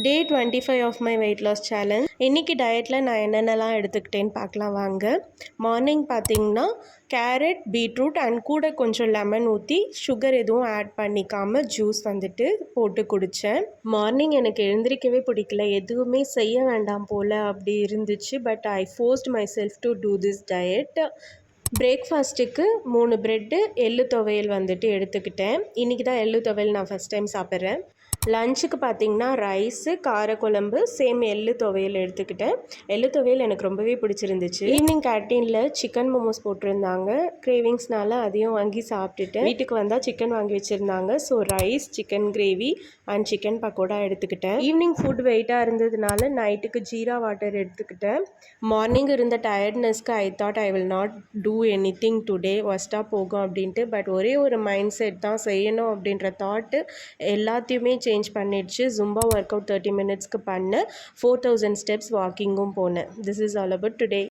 Day 25 of my weight loss challenge. இன்றைக்கி டயட்டில் நான் என்னென்னலாம் எடுத்துக்கிட்டேன்னு பார்க்கலாம் வாங்க. மார்னிங் பார்த்திங்கன்னா கேரட், பீட்ரூட் அண்ட் கூட கொஞ்சம் லெமன் ஊற்றி சுகர் எதுவும் ஆட் பண்ணிக்காமல் ஜூஸ் வந்துட்டு போட்டு குடித்தேன். மார்னிங் எனக்கு எழுந்திரிக்கவே பிடிக்கல, எதுவுமே செய்ய வேண்டாம் போல் அப்படி இருந்துச்சு. But I forced my self to do this diet. பிரேக்ஃபாஸ்ட்டுக்கு 3 ப்ரெட்டு, எள்ளு துவையல் வந்துட்டு எடுத்துக்கிட்டேன். இன்றைக்கி தான் எள்ளு துவையல் நான் ஃபஸ்ட் டைம் சாப்பிட்றேன். லஞ்சுக்கு பார்த்திங்கன்னா ரைஸு, காரக்குழம்பு, சேம் எள்ளு துவையல் எடுத்துக்கிட்டேன். எள்ளு துவையல் எனக்கு ரொம்பவே பிடிச்சிருந்துச்சு. ஈவினிங் கேன்டீனில் சிக்கன் மோமோஸ் போட்டிருந்தாங்க. கிரேவிங்ஸ்னால அதையும் வாங்கி சாப்பிட்டுட்டு வீட்டுக்கு வந்தால் சிக்கன் வாங்கி வச்சுருந்தாங்க. So rice, chicken gravy and chicken pakoda எடுத்துக்கிட்டேன். ஈவினிங் ஃபுட் வெயிட்டாக இருந்ததுனால நைட்டுக்கு ஜீரா வாட்டர் எடுத்துக்கிட்டேன். மார்னிங் இருந்த டயர்ட்னஸ்க்கு I thought I will not do anything today, ஒஸ்ட்டாக போகும் அப்படின்ட்டு. பட் ஒரே ஒரு மைண்ட் செட் தான், செய்யணும் அப்படின்ற தாட்டு எல்லாத்தையுமே சேஞ்ச் பண்ணிடுச்சு. ஜும்பா ஒர்க் அவுட் 30 மினிட்ஸ்க்கு பண்ணேன். 4000 ஸ்டெப்ஸ் வாக்கிங்கும் போனேன். This is all about today.